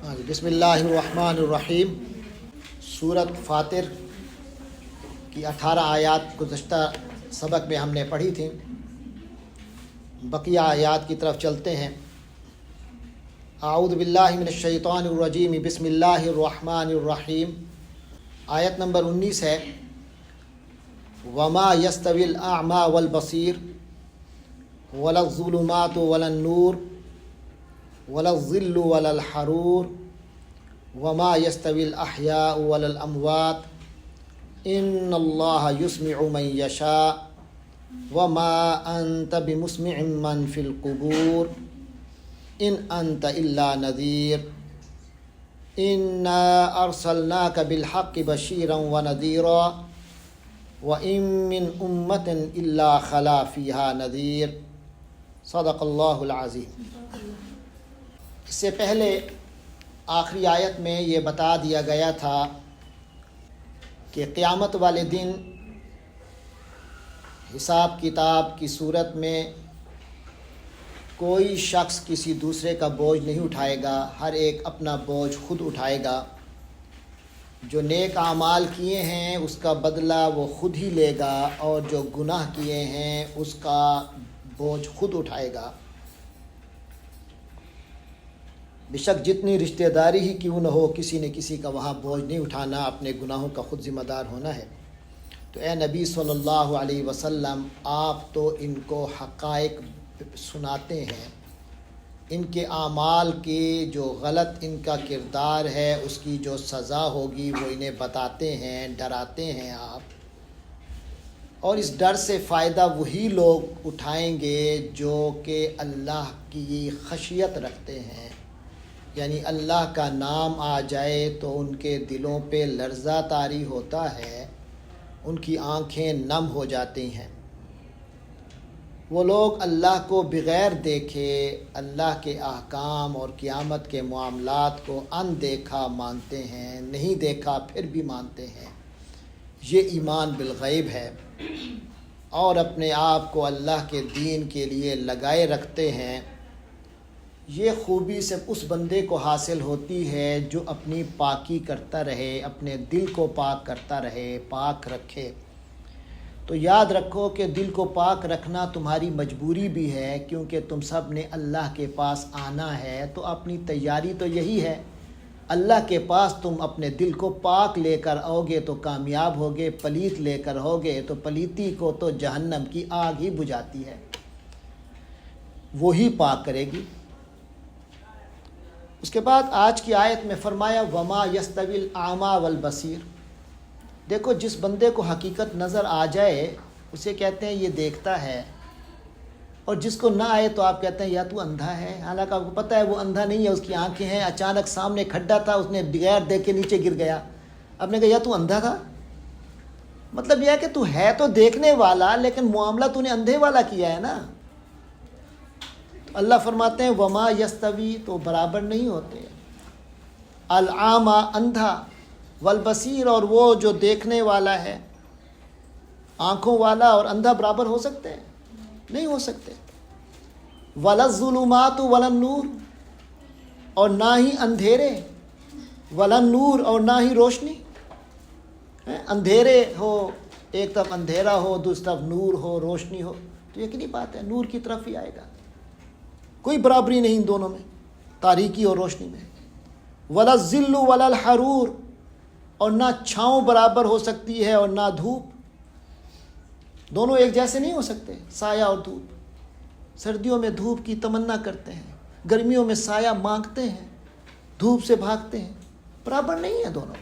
بسم اللہ الرحمن الرحیم۔ سورۃ فاطر کی 18 آیات گزشتہ سبق میں ہم نے پڑھی تھیں، بقیہ آیات کی طرف چلتے ہیں۔ اعوذ باللہ من الشیطان الرجیم، بسم اللہ الرحمن الرحیم۔ آیت نمبر 19 ہے، وما یستوی الاعمی والبصیر ولا الظلمات ولا النور ولا الظل ولا الحرور وما يستوي الأحياء ولا الأموات إن الله يسمع من يشاء وما أنت بمسمع من في القبور إن أنت إلا نذير إنا أرسلناك بالحق بشيرا ونذيرا وإن من أمة إلا خلا فيها نذير صدق اللہ العظیم۔ اس سے پہلے آخری آیت میں یہ بتا دیا گیا تھا کہ قیامت والے دن حساب کتاب کی صورت میں کوئی شخص کسی دوسرے کا بوجھ نہیں اٹھائے گا، ہر ایک اپنا بوجھ خود اٹھائے گا۔ جو نیک اعمال کیے ہیں اس کا بدلہ وہ خود ہی لے گا، اور جو گناہ کیے ہیں اس کا بوجھ خود اٹھائے گا۔ بے شک جتنی رشتہ داری ہی کیوں نہ ہو، کسی نے کسی کا وہاں بوجھ نہیں اٹھانا، اپنے گناہوں کا خود ذمہ دار ہونا ہے۔ تو اے نبی صلی اللہ علیہ وسلم، آپ تو ان کو حقائق سناتے ہیں، ان کے اعمال کی جو غلط ان کا کردار ہے اس کی جو سزا ہوگی وہ انہیں بتاتے ہیں، ڈراتے ہیں آپ۔ اور اس ڈر سے فائدہ وہی لوگ اٹھائیں گے جو کہ اللہ کی خشیت رکھتے ہیں، یعنی اللہ کا نام آ جائے تو ان کے دلوں پہ لرزہ طاری ہوتا ہے، ان کی آنکھیں نم ہو جاتی ہیں۔ وہ لوگ اللہ کو بغیر دیکھے اللہ کے احکام اور قیامت کے معاملات کو اندیکھا مانتے ہیں، نہیں دیکھا پھر بھی مانتے ہیں۔ یہ ایمان بالغیب ہے، اور اپنے آپ کو اللہ کے دین کے لیے لگائے رکھتے ہیں۔ یہ خوبی صرف اس بندے کو حاصل ہوتی ہے جو اپنی پاکی کرتا رہے، اپنے دل کو پاک کرتا رہے، پاک رکھے۔ تو یاد رکھو کہ دل کو پاک رکھنا تمہاری مجبوری بھی ہے، کیونکہ تم سب نے اللہ کے پاس آنا ہے، تو اپنی تیاری تو یہی ہے۔ اللہ کے پاس تم اپنے دل کو پاک لے کر آؤ گے تو کامیاب ہوگے، پلیت لے کر ہوگے تو پلیتی کو تو جہنم کی آگ ہی بجھاتی ہے، وہی پاک کرے گی۔ اس کے بعد آج کی آیت میں فرمایا وما یستوی الاعمی والبصیر۔ دیکھو، جس بندے کو حقیقت نظر آ جائے اسے کہتے ہیں یہ دیکھتا ہے، اور جس کو نہ آئے تو آپ کہتے ہیں یا تو اندھا ہے، حالانکہ آپ کو پتہ ہے وہ اندھا نہیں ہے، اس کی آنکھیں ہیں، اچانک سامنے کھڈا تھا، اس نے بغیر دیکھے نیچے گر گیا، آپ نے کہا یا تو اندھا تھا۔ مطلب یہ ہے کہ تو ہے تو دیکھنے والا، لیکن معاملہ تو نے اندھے والا کیا ہے نا۔ اللہ فرماتے ہیں وما یستوی، تو برابر نہیں ہوتے، الاعمی اندھا، والبصیر اور وہ جو دیکھنے والا ہے، آنکھوں والا اور اندھا برابر ہو سکتے ہیں؟ نہیں ہو سکتے۔ ولا الظلمات ولا النور، اور نہ ہی اندھیرے، ولا النور اور نہ ہی روشنی۔ اندھیرے ہو، ایک طرف اندھیرا ہو، دوسری طرف نور ہو، روشنی ہو، تو یقینی بات ہے نور کی طرف ہی آئے گا۔ کوئی برابری نہیں ان دونوں میں، تاریکی اور روشنی میں۔ ولا الظل ولا الحرور، اور نہ چھاؤں برابر ہو سکتی ہے اور نہ دھوپ، دونوں ایک جیسے نہیں ہو سکتے۔ سایہ اور دھوپ، سردیوں میں دھوپ کی تمنا کرتے ہیں، گرمیوں میں سایہ مانگتے ہیں، دھوپ سے بھاگتے ہیں، برابر نہیں ہیں دونوں۔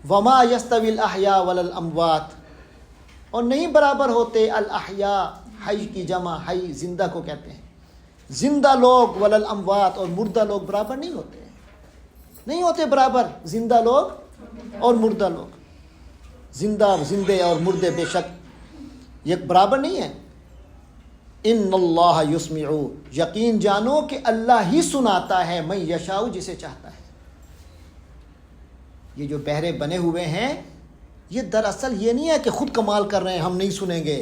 وما یستوی الاحیاء ولا الاموات، اور نہیں برابر ہوتے الاحیاء، حی کی جمع، حی زندہ کو کہتے ہیں، زندہ لوگ، ولا الاموات اور مردہ لوگ برابر نہیں ہوتے، نہیں ہوتے برابر زندہ لوگ اور مردہ لوگ۔ زندے اور مردے بے شک یہ برابر نہیں ہے۔ ان اللہ یسمع، یقین جانو کہ اللہ ہی سناتا ہے، من یشاء، جسے چاہتا ہے۔ یہ جو بہرے بنے ہوئے ہیں یہ دراصل یہ نہیں ہے کہ خود کمال کر رہے ہیں ہم نہیں سنیں گے،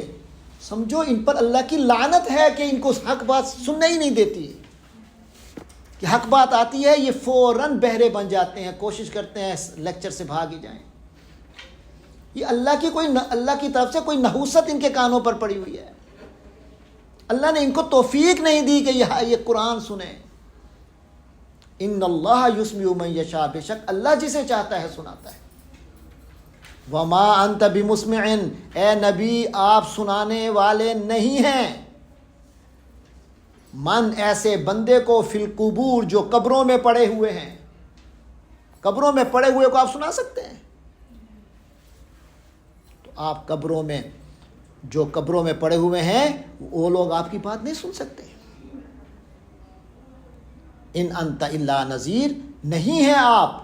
سمجھو ان پر اللہ کی لعنت ہے کہ ان کو حق بات سننا ہی نہیں دیتی، کہ حق بات آتی ہے یہ فوراً بہرے بن جاتے ہیں، کوشش کرتے ہیں لیکچر سے بھاگ ہی جائیں۔ یہ اللہ کی طرف سے کوئی نحوست ان کے کانوں پر پڑی ہوئی ہے۔ اللہ نے ان کو توفیق نہیں دی کہ یہ قرآن سنیں۔ ان اللہ یسمع من یشاء، بے شک اللہ جسے چاہتا ہے سناتا ہے۔ وما انت بمسمع، اے نبی آپ سنانے والے نہیں ہیں، من ایسے بندے کو فی القبور جو قبروں میں پڑے ہوئے ہیں۔ قبروں میں پڑے ہوئے کو آپ سنا سکتے ہیں؟ تو آپ قبروں میں جو قبروں میں پڑے ہوئے ہیں وہ لوگ آپ کی بات نہیں سن سکتے۔ ان انت الا نذیر، نہیں ہے آپ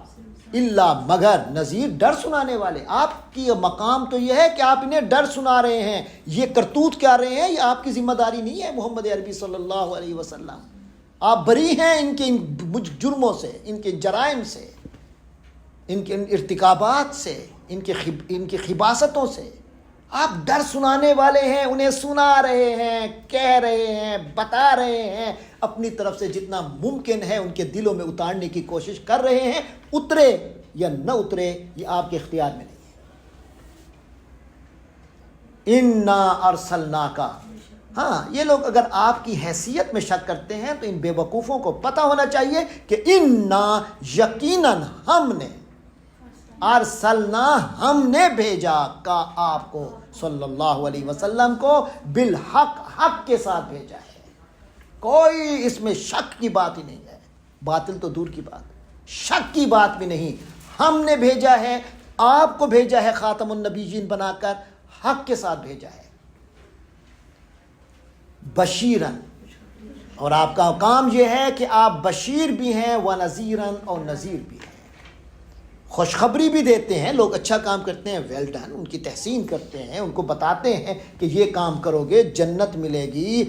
الا مگر نذیر، ڈر سنانے والے۔ آپ کی مقام تو یہ ہے کہ آپ انہیں ڈر سنا رہے ہیں، یہ کرتوت کیا رہے ہیں یہ آپ کی ذمہ داری نہیں ہے محمد عربی صلی اللہ علیہ وسلم۔ آپ بری ہیں ان کے جرموں سے، ان کے جرائم سے، ان کے ارتکابات سے، ان کی خباثتوں سے۔ آپ ڈر سنانے والے ہیں، انہیں سنا رہے ہیں، کہہ رہے ہیں، بتا رہے ہیں، اپنی طرف سے جتنا ممکن ہے ان کے دلوں میں اتارنے کی کوشش کر رہے ہیں۔ اترے یا نہ اترے یہ آپ کے اختیار میں نہیں ہے۔ انا ارسلناک، ہاں یہ لوگ اگر آپ کی حیثیت میں شک کرتے ہیں تو ان بے وقوفوں کو پتہ ہونا چاہیے کہ انا یقیناً ہم نے، ارسلنا ہم نے بھیجا کا آپ کو صلی اللہ علیہ وسلم کو بالحق، حق کے ساتھ بھیجا ہے۔ کوئی اس میں شک کی بات ہی نہیں ہے، باطل تو دور کی بات، شک کی بات بھی نہیں۔ ہم نے بھیجا ہے، آپ کو بھیجا ہے خاتم النبیین بنا کر، حق کے ساتھ بھیجا ہے، بشیرن، اور آپ کا کام یہ ہے کہ آپ بشیر بھی ہیں ونذیرن، اور نذیر بھی ہیں، خوشخبری بھی دیتے ہیں۔ لوگ اچھا کام کرتے ہیں ویل ڈن، ان کی تحسین کرتے ہیں، ان کو بتاتے ہیں کہ یہ کام کرو گے جنت ملے گی،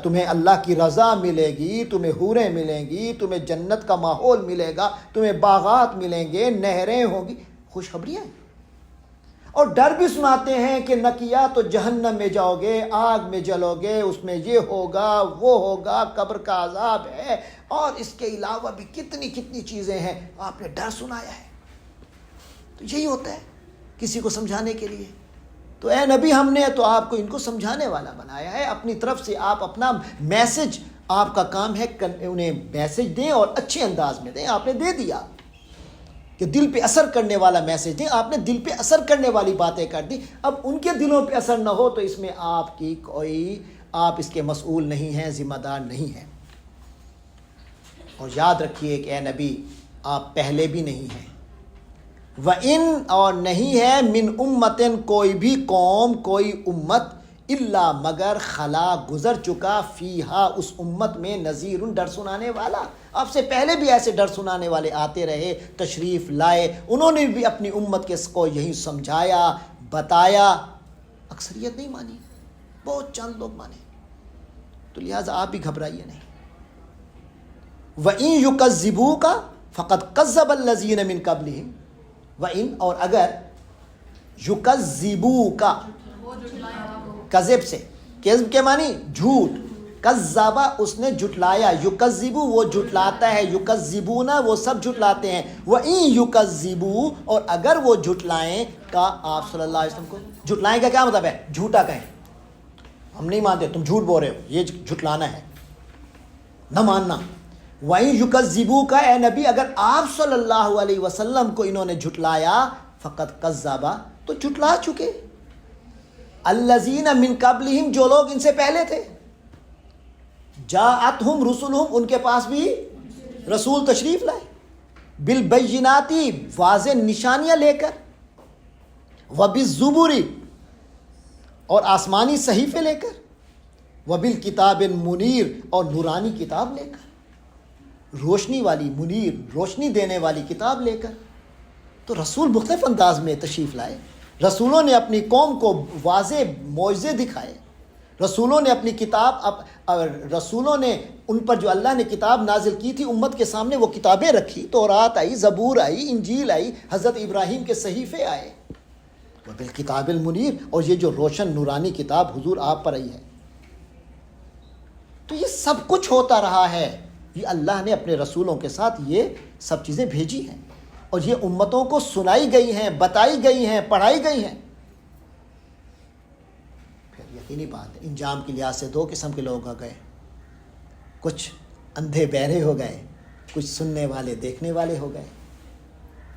تمہیں اللہ کی رضا ملے گی، تمہیں حوریں ملیں گی، تمہیں جنت کا ماحول ملے گا، تمہیں باغات ملیں گے، نہریں ہوں گی، خوشخبریاں۔ اور ڈر بھی سناتے ہیں کہ نہ کیا تو جہنم میں جاؤ گے، آگ میں جلو گے، اس میں یہ ہوگا وہ ہوگا، قبر کا عذاب ہے، اور اس کے علاوہ بھی کتنی کتنی چیزیں ہیں۔ آپ نے ڈر سنایا ہے، تو یہی ہوتا ہے کسی کو سمجھانے کے لیے۔ تو اے نبی ہم نے تو آپ کو ان کو سمجھانے والا بنایا ہے، اپنی طرف سے آپ اپنا میسج، آپ کا کام ہے انہیں میسج دیں اور اچھے انداز میں دیں۔ آپ نے دے دیا کہ دل پہ اثر کرنے والا میسج دیں، آپ نے دل پہ اثر کرنے والی باتیں کر دی۔ اب ان کے دلوں پہ اثر نہ ہو تو اس میں آپ اس کے مسئول نہیں ہیں، ذمہ دار نہیں ہیں۔ اور یاد رکھیے کہ اے نبی آپ پہلے بھی نہیں ہیں، وَإِن، اور نہیں ہے، من امتن، کوئی بھی قوم، کوئی امت، الا مگر خلا گزر چکا، فیہا اس امت میں، نذیر ڈر سنانے والا۔ آپ سے پہلے بھی ایسے ڈر سنانے والے آتے رہے، تشریف لائے، انہوں نے بھی اپنی امت کے کو یہی سمجھایا، بتایا، اکثریت نہیں مانی، بہت چند لوگ مانے۔ تو لہٰذا آپ بھی گھبرائیے نہیں۔ وَإِن يُكَذِّبُوكَ فَقَدْ كَذَّبَ الَّذِينَ مِن قَبْلِهِمْ، وَإِن، اور اگر، يُكَذِّبُوكَ، کذب سے، کذب کے معنی جھوٹ، کذبہ اس نے جھٹلایا، یکذبو وہ جھٹلاتا ہے، یکذبون وہ سب جھٹلاتے ہیں، وَإِن يُكَذِّبُوا، اور اگر وہ جھٹلائیں کا آپ صلی اللہ علیہ وسلم کو، جھٹلائیں کا کیا مطلب ہے؟ جھوٹا کہیں، ہم نہیں مانتے، تم جھوٹ بول رہے ہو، یہ جھٹلانا ہے، نہ ماننا۔ وَإِن يُكَذِّبُوكَ، اے نبی اگر آپ صلی اللہ علیہ وسلم کو انہوں نے جھٹلایا، فقط کذبا، تو جھٹلا چکے، الذین من قبلہم، جو لوگ ان سے پہلے تھے، جاءتہم رسلہم، ان کے پاس بھی رسول تشریف لائے، بالبیناتی، واضح نشانیاں لے کر، وبالزبر، اور آسمانی صحیفے لے کر، وبالکتاب منیر، اور نورانی کتاب لے کر، روشنی والی، منیر روشنی دینے والی کتاب لے کر۔ تو رسول مختلف انداز میں تشریف لائے، رسولوں نے اپنی قوم کو واضح معجزے دکھائے، رسولوں نے اپنی کتاب، رسولوں نے ان پر جو اللہ نے کتاب نازل کی تھی امت کے سامنے وہ کتابیں رکھی، تورات آئی، زبور آئی، انجیل آئی، حضرت ابراہیم کے صحیفے آئے، وبالکتاب المنیر، اور یہ جو روشن نورانی کتاب حضور آپ پر آئی ہے۔ تو یہ سب کچھ ہوتا رہا ہے، یہ اللہ نے اپنے رسولوں کے ساتھ یہ سب چیزیں بھیجی ہیں اور یہ امتوں کو سنائی گئی ہیں، بتائی گئی ہیں، پڑھائی گئی ہیں۔ پھر یقینی بات ہے انجام کے لحاظ سے دو قسم کے لوگ ہو گئے، کچھ اندھے بہرے ہو گئے، کچھ سننے والے دیکھنے والے ہو گئے،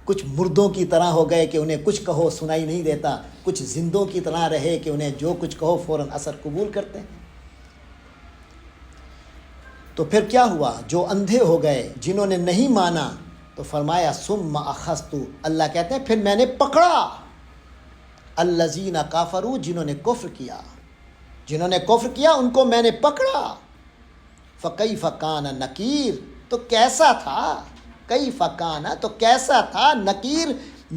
کچھ مردوں کی طرح ہو گئے کہ انہیں کچھ کہو سنائی نہیں دیتا، کچھ زندوں کی طرح رہے کہ انہیں جو کچھ کہو فوراً اثر قبول کرتے ہیں۔ تو پھر کیا ہوا؟ جو اندھے ہو گئے، جنہوں نے نہیں مانا، تو فرمایا ثم اخذت، اللہ کہتے ہیں پھر میں نے پکڑا الذین کافروا، جنہوں نے کفر کیا، جنہوں نے کفر کیا ان کو میں نے پکڑا۔ فکیف کان نکیر، تو کیسا تھا، کیف کان تو کیسا تھا، نکیر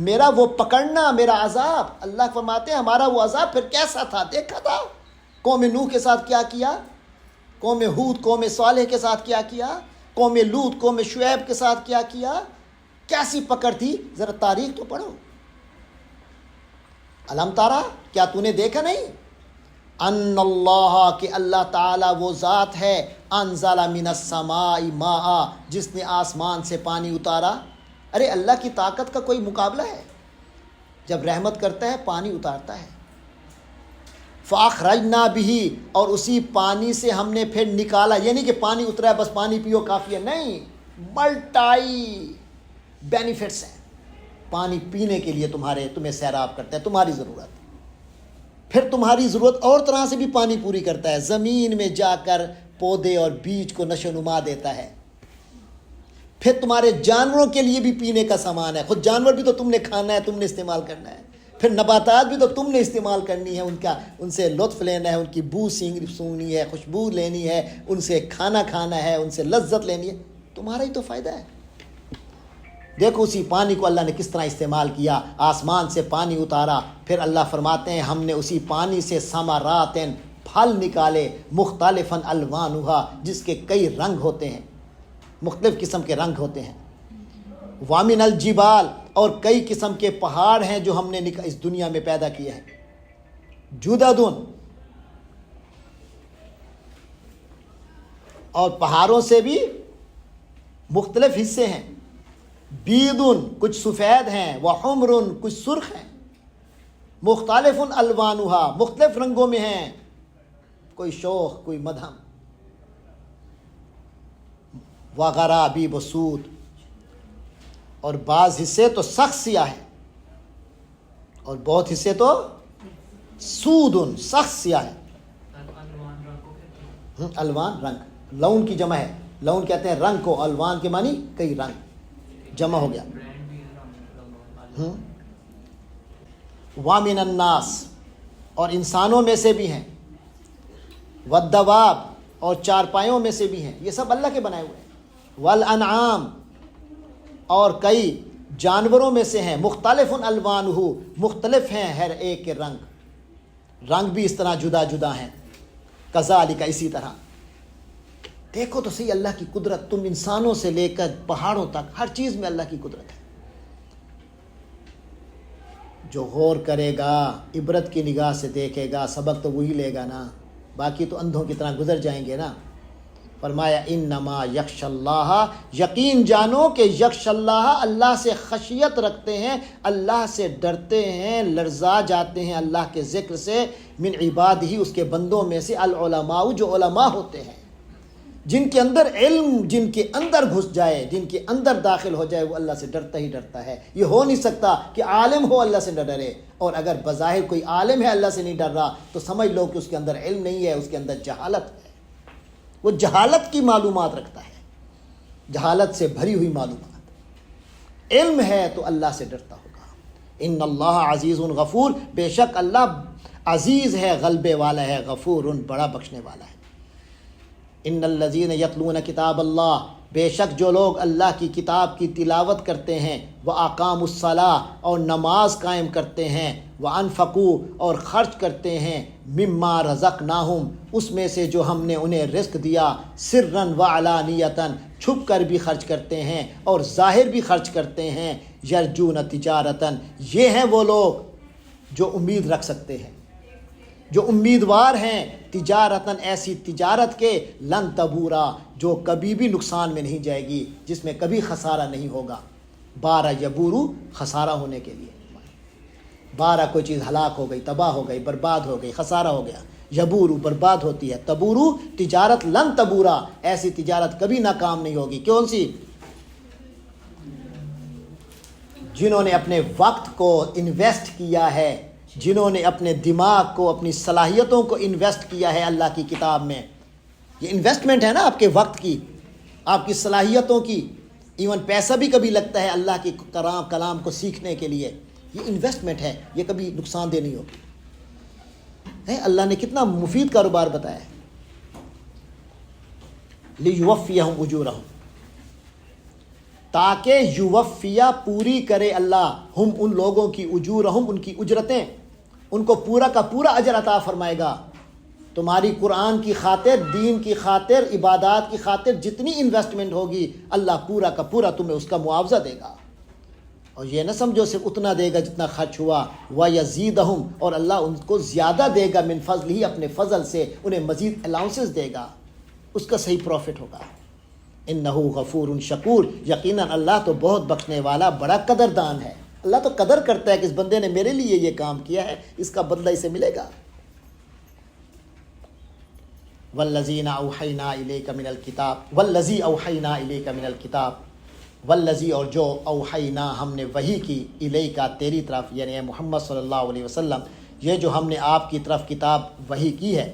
میرا وہ پکڑنا، میرا عذاب۔ اللہ فرماتے ہیں ہمارا وہ عذاب پھر کیسا تھا، دیکھا تھا قوم نوح کے ساتھ کیا کیا، قوم ہود قوم صالح کے ساتھ کیا کیا، قوم لوط قوم شعیب کے ساتھ کیا کیا، کیسی پکڑ تھی، ذرا تاریخ تو پڑھو۔ علم تارا، کیا تو نے دیکھا نہیں، ان اللہ، کہ اللہ تعالیٰ وہ ذات ہے، انزل من السماء ماء، جس نے آسمان سے پانی اتارا۔ ارے اللہ کی طاقت کا کوئی مقابلہ ہے؟ جب رحمت کرتا ہے پانی اتارتا ہے۔ فاخرجنا به، اور اسی پانی سے ہم نے پھر نکالا، یعنی کہ پانی اترا ہے بس پانی پیو کافی ہے، نہیں، ملٹائی بینیفٹس ہیں پانی پینے کے لیے، تمہیں سیراب کرتا ہے، تمہاری ضرورت، پھر تمہاری ضرورت اور طرح سے بھی پانی پوری کرتا ہے، زمین میں جا کر پودے اور بیج کو نشو نما دیتا ہے، پھر تمہارے جانوروں کے لیے بھی پینے کا سامان ہے، خود جانور بھی تو تم نے کھانا ہے، تم نے استعمال کرنا ہے، پھر نباتات بھی تو تم نے استعمال کرنی ہے، ان سے لطف لینا ہے، ان کی بو سونگنی ہے، خوشبو لینی ہے، ان سے کھانا کھانا ہے، ان سے لذت لینی ہے، تمہارا ہی تو فائدہ ہے۔ دیکھو اسی پانی کو اللہ نے کس طرح استعمال کیا، آسمان سے پانی اتارا، پھر اللہ فرماتے ہیں ہم نے اسی پانی سے ثمرات، پھل نکالے، مختلفاً الوانھا، جس کے کئی رنگ ہوتے ہیں، مختلف قسم کے رنگ ہوتے ہیں، وامن الجبال، اور کئی قسم کے پہاڑ ہیں جو ہم نے اس دنیا میں پیدا کیے ہیں، جددن، اور پہاڑوں سے بھی مختلف حصے ہیں، بیدن، کچھ سفید ہیں، وحمرن، کچھ سرخ ہیں، مختلف الوانھا، مختلف رنگوں میں ہیں، کوئی شوخ کوئی مدھم، وغرابیب سود، اور بعض حصے تو سخت سیاہ ہیں اور بہت حصے تو سودن، سخت سیاہ ہے۔ الوان رنگ، لون کی جمع ہے، لون کہتے ہیں رنگ کو، الوان کے معنی کئی رنگ، جمع ہو گیا۔ وامن الناس، اور انسانوں میں سے بھی ہیں، والدواب، اور چارپائیوں میں سے بھی ہیں، یہ سب اللہ کے بنائے ہوئے ہیں، والانعام، اور کئی جانوروں میں سے ہیں، مختلف الوانہ، مختلف ہیں ہر ایک کے رنگ بھی اس طرح جدا جدا ہیں، کذالک، اسی طرح۔ دیکھو تو صحیح اللہ کی قدرت، تم انسانوں سے لے کر پہاڑوں تک ہر چیز میں اللہ کی قدرت ہے۔ جو غور کرے گا، عبرت کی نگاہ سے دیکھے گا، سبق تو وہی لے گا نا، باقی تو اندھوں کی طرح گزر جائیں گے نا۔ فرمایا انما یخش اللہ، یقین جانو کہ یخش اللہ، اللہ سے خشیت رکھتے ہیں، اللہ سے ڈرتے ہیں، لرزا جاتے ہیں اللہ کے ذکر سے، من عباد ہی، اس کے بندوں میں سے، العلماء، جو علماء ہوتے ہیں، جن کے اندر علم، جن کے اندر گھس جائے، جن کے اندر داخل ہو جائے، وہ اللہ سے ڈرتا ہی ڈرتا ہے۔ یہ ہو نہیں سکتا کہ عالم ہو اللہ سے نہ ڈرے، اور اگر بظاہر کوئی عالم ہے اللہ سے نہیں ڈر رہا تو سمجھ لو کہ اس کے اندر علم نہیں ہے، اس کے اندر جہالت ہے، وہ جہالت کی معلومات رکھتا ہے، جہالت سے بھری ہوئی معلومات۔ علم ہے تو اللہ سے ڈرتا ہوگا۔ ان اللہ عزیز غفور، بے شک اللہ عزیز ہے، غلبے والا ہے، غفور، بڑا بخشنے والا ہے۔ ان الذین یتلون کتاب اللہ، بے شک جو لوگ اللہ کی کتاب کی تلاوت کرتے ہیں، وَأَقَامُوا الصَّلَاةَ، اور نماز قائم کرتے ہیں، وَأَنفَقُوا، اور خرچ کرتے ہیں، مِمَّا رَزَقْنَاهُمْ، اس میں سے جو ہم نے انہیں رزق دیا، سرًا وعلانیةً، چھپ کر بھی خرچ کرتے ہیں اور ظاہر بھی خرچ کرتے ہیں، یرجون تجارتاً، یہ ہیں وہ لوگ جو امید رکھ سکتے ہیں، جو امیدوار ہیں تجارتاً ایسی تجارت کے لن تبورا جو کبھی بھی نقصان میں نہیں جائے گی، جس میں کبھی خسارہ نہیں ہوگا۔ بارہ یبورو خسارہ ہونے کے لیے، بارہ کوئی چیز ہلاک ہو گئی، تباہ ہو گئی، برباد ہو گئی، خسارہ ہو گیا، یبورو برباد ہوتی ہے، تبورو تجارت لن تبورا ایسی تجارت کبھی ناکام نہیں ہوگی۔ کون سی؟ جنہوں نے اپنے وقت کو انویسٹ کیا ہے، جنہوں نے اپنے دماغ کو، اپنی صلاحیتوں کو انویسٹ کیا ہے اللہ کی کتاب میں۔ یہ انویسٹمنٹ ہے نا آپ کے وقت کی، آپ کی صلاحیتوں کی، ایون پیسہ بھی کبھی لگتا ہے اللہ کی کلام کو سیکھنے کے لیے، یہ انویسٹمنٹ ہے، یہ کبھی نقصان دہ نہیں ہوگی۔ اللہ نے کتنا مفید کاروبار بتایا ہے۔ لیوفیہم اجورہم، تاکہ یوفیہ پوری کرے اللہ، ہم ان لوگوں کی اجورہم ان کی اجرتیں، ان کو پورا کا پورا اجر عطا فرمائے گا۔ تمہاری قرآن کی خاطر، دین کی خاطر، عبادات کی خاطر جتنی انویسٹمنٹ ہوگی اللہ پورا کا پورا تمہیں اس کا معاوضہ دے گا۔ اور یہ نہ سمجھو صرف اتنا دے گا جتنا خرچ ہوا، وَيَزِيدَهُمْ، اور اللہ ان کو زیادہ دے گا، من فضل ہی، اپنے فضل سے انہیں مزید الاؤنسز دے گا، اس کا صحیح پروفٹ ہوگا۔ اِنَّهُ غَفُورٌ شکور، یقیناً اللہ تو بہت بخشنے والا، بڑا قدردان ہے۔ اللہ تو قدر کرتا ہے کہ اس بندے نے میرے لیے یہ کام کیا ہے، اس کا بدلہ اسے ملے گا۔ وَالَّذِينَ أَوْحَيْنَا إِلَيْكَ مِنَ الْكِتَابِ وَالَّذِي أَوْحَيْنَا إِلَيْكَ مِنَ الْكِتَابِ والذی، اور جو اوحینا ہم نے وحی کی، الیکا تیری طرف، یعنی اے محمد صلی اللہ علیہ وسلم، یہ جو ہم نے آپ کی طرف کتاب وحی کی ہے،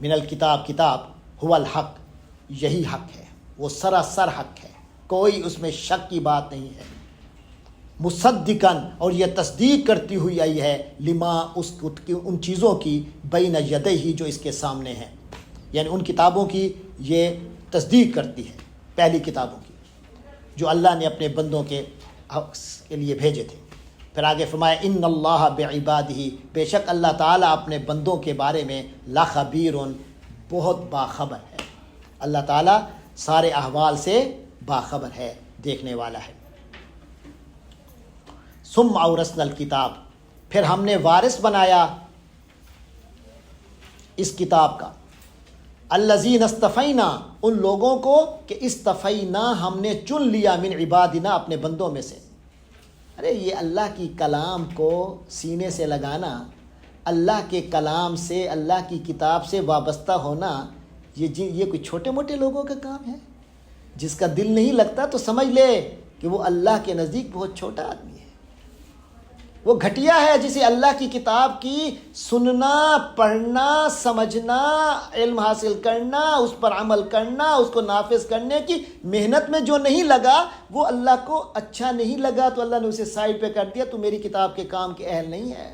من الکتاب کتاب، هو الحق، یہی حق ہے، وہ سراسر حق ہے، کوئی اس میں شک کی بات نہیں ہے۔ مصدقاً، اور یہ تصدیق کرتی ہوئی آئی ہے، لما، ان چیزوں کی، بین یدیہ جو اس کے سامنے ہیں، یعنی ان کتابوں کی یہ تصدیق کرتی ہے، پہلی کتابوں کی جو اللہ نے اپنے بندوں کے لیے بھیجے تھے۔ پھر آگے فرمایا ان اللہ بعبادہ، بے شک اللہ تعالیٰ اپنے بندوں کے بارے میں لخبیر، بہت باخبر ہے۔ اللہ تعالیٰ سارے احوال سے باخبر ہے، دیکھنے والا ہے۔ ثم اورثنا الکتاب، پھر ہم نے وارث بنایا اس کتاب کا، الذین اصطفینا، ان لوگوں کو کہ استفینا ہم نے چن لیا، من عبادنا اپنے بندوں میں سے۔ ارے یہ اللہ کی کلام کو سینے سے لگانا، اللہ کے کلام سے، اللہ کی کتاب سے وابستہ ہونا، یہ کوئی چھوٹے موٹے لوگوں کا کام ہے؟ جس کا دل نہیں لگتا تو سمجھ لے کہ وہ اللہ کے نزدیک بہت چھوٹا آدمی ہے، وہ گھٹیا ہے، جسے اللہ کی کتاب کی سننا، پڑھنا، سمجھنا، علم حاصل کرنا، اس پر عمل کرنا، اس کو نافذ کرنے کی محنت میں جو نہیں لگا، وہ اللہ کو اچھا نہیں لگا تو اللہ نے اسے سائڈ پہ کر دیا، تو میری کتاب کے کام کے اہل نہیں ہے۔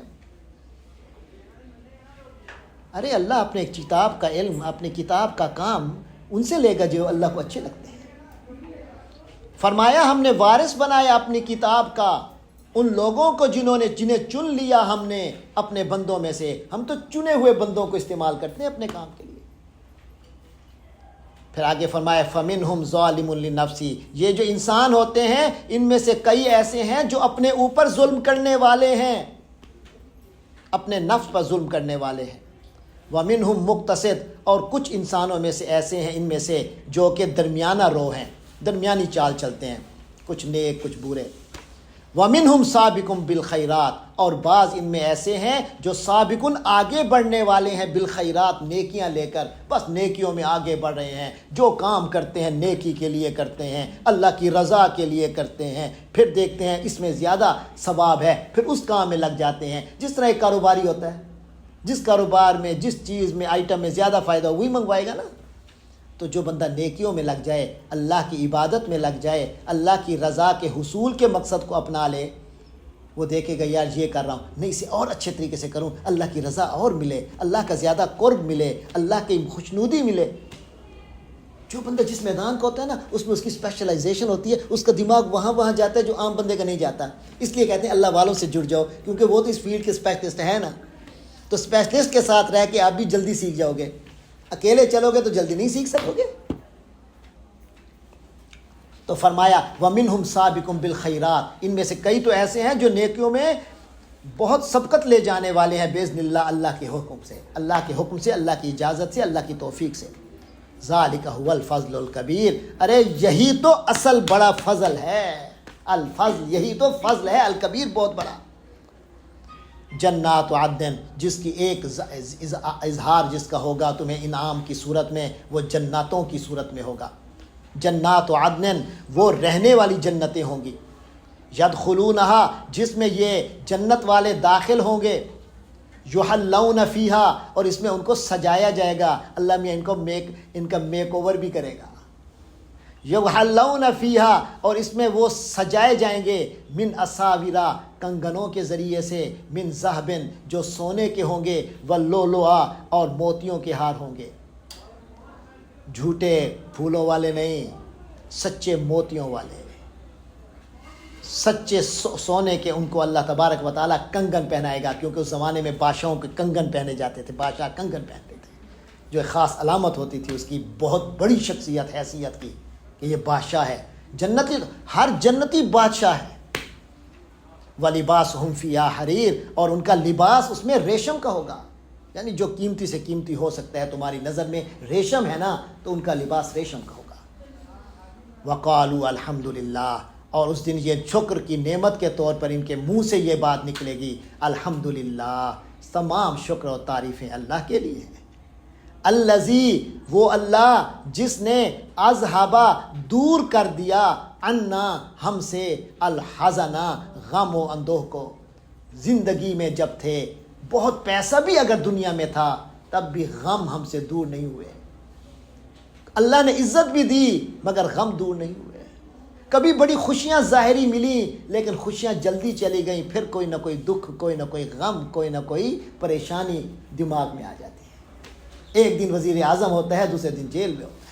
ارے اللہ اپنے کتاب کا علم، اپنے کتاب کا کام ان سے لے گا جو اللہ کو اچھے لگتے ہیں۔ فرمایا ہم نے وارث بنایا اپنی کتاب کا ان لوگوں کو جنہیں چن لیا ہم نے اپنے بندوں میں سے۔ ہم تو چنے ہوئے بندوں کو استعمال کرتے ہیں اپنے کام کے لیے۔ پھر آگے فرمایا فَمِنْهُمْ ظَالِمٌ لِنَفْسِهِ، یہ جو انسان ہوتے ہیں ان میں سے کئی ایسے ہیں جو اپنے اوپر ظلم کرنے والے ہیں، اپنے نفس پر ظلم کرنے والے ہیں۔ وَمِنْهُمْ مُقْتَصِدٌ، اور کچھ انسانوں میں سے ایسے ہیں ان میں سے جو کہ درمیانہ رو ہیں، درمیانی چال چلتے ہیں، کچھ نیک کچھ برے۔ وَمِنْهُمْ سَابِقٌ بِالْخَيْرَاتِ، اور بعض ان میں ایسے ہیں جو سابقن آگے بڑھنے والے ہیں، بالخیرات نیکیاں لے کر، بس نیکیوں میں آگے بڑھ رہے ہیں، جو کام کرتے ہیں نیکی کے لیے کرتے ہیں، اللہ کی رضا کے لیے کرتے ہیں، پھر دیکھتے ہیں اس میں زیادہ ثواب ہے، پھر اس کام میں لگ جاتے ہیں۔ جس طرح ایک کاروباری ہوتا ہے، جس کاروبار میں جس چیز میں آئٹم میں زیادہ فائدہ وہی منگوائے گا نا۔ تو جو بندہ نیکیوں میں لگ جائے، اللہ کی عبادت میں لگ جائے، اللہ کی رضا کے حصول کے مقصد کو اپنا لے، وہ دیکھے گا یار یہ کر رہا ہوں، نہیں اسے اور اچھے طریقے سے کروں، اللہ کی رضا اور ملے، اللہ کا زیادہ قرب ملے، اللہ کی خوشنودی ملے۔ جو بندہ جس میدان کا ہوتا ہے نا، اس میں اس کی اسپیشلائزیشن ہوتی ہے، اس کا دماغ وہاں جاتا ہے جو عام بندے کا نہیں جاتا۔ اس لیے کہتے ہیں اللہ والوں سے جڑ جاؤ، کیونکہ وہ تو اس فیلڈ کے اسپیشلسٹ ہے نا، تو اسپیشلسٹ کے ساتھ رہ کے آپ بھی جلدی سیکھ جاؤ گے۔ اکیلے چلو گے تو جلدی نہیں سیکھ سکو گے۔ تو فرمایا وَمِنْهُمْ سَابِقٌ بِالْخَيْرَاتِ، ان میں سے کئی تو ایسے ہیں جو نیکیوں میں بہت سبقت لے جانے والے ہیں باذن اللہ، اللہ کے حکم سے، اللہ کے حکم سے، اللہ کی اجازت سے، اللہ کی توفیق سے۔ ذالک هو الفضل الکبیر، ارے یہی تو اصل بڑا فضل ہے، الفضل یہی تو فضل ہے، الکبیر بہت بڑا۔ جنات عدن، جس کی ایک اظہار جس کا ہوگا تمہیں انعام کی صورت میں، وہ جناتوں کی صورت میں ہوگا۔ جنات عدن، وہ رہنے والی جنتیں ہوں گی، یدخلونہا، جس میں یہ جنت والے داخل ہوں گے، یحلون فیہا، اور اس میں ان کو سجایا جائے گا، اللہ میاں ان کا میک اوور بھی کرے گا۔ یحلون فیہا، اور اس میں وہ سجائے جائیں گے، من اساورا، کنگنوں کے ذریعے سے، من ذہب، جو سونے کے ہوں گے، واللؤلؤا، اور موتیوں کے ہار ہوں گے، جھوٹے پھولوں والے نہیں، سچے موتیوں والے، سچے سونے کے، ان کو اللہ تبارک و تعالیٰ کنگن پہنائے گا، کیونکہ اس زمانے میں بادشاہوں کے کنگن پہنے جاتے تھے، بادشاہ کنگن پہنتے تھے، جو ایک خاص علامت ہوتی تھی اس کی بہت بڑی شخصیت، حیثیت کی، کہ یہ بادشاہ ہے، جنتی، ہر جنتی بادشاہ ہے۔ وَلِبَاسُهُمْ فِيهَا حَرِيرٌ، اور ان کا لباس اس میں ریشم کا ہوگا، یعنی جو قیمتی سے قیمتی ہو سکتا ہے تمہاری نظر میں ریشم ہے نا، تو ان کا لباس ریشم کا ہوگا۔ وَقَالُوا الْحَمْدُ لِلَّهِ، اور اس دن یہ شکر کی نعمت کے طور پر ان کے منہ سے یہ بات نکلے گی، الحمدللہ، تمام شکر و تعریفیں اللہ کے لیے ہیں۔ الذی، وہ اللہ جس نے اذہبا، دور کر دیا، عنا، ہم سے، الحزنا، غم و اندوہ کو۔ زندگی میں جب تھے، بہت پیسہ بھی اگر دنیا میں تھا، تب بھی غم ہم سے دور نہیں ہوئے۔ اللہ نے عزت بھی دی مگر غم دور نہیں ہوئے۔ کبھی بڑی خوشیاں ظاہری ملی لیکن خوشیاں جلدی چلی گئیں، پھر کوئی نہ کوئی دکھ، کوئی نہ کوئی غم، کوئی نہ کوئی پریشانی دماغ میں آ جاتی ہے۔ ایک دن وزیر اعظم ہوتا ہے، دوسرے دن جیل میں ہوتا ہے۔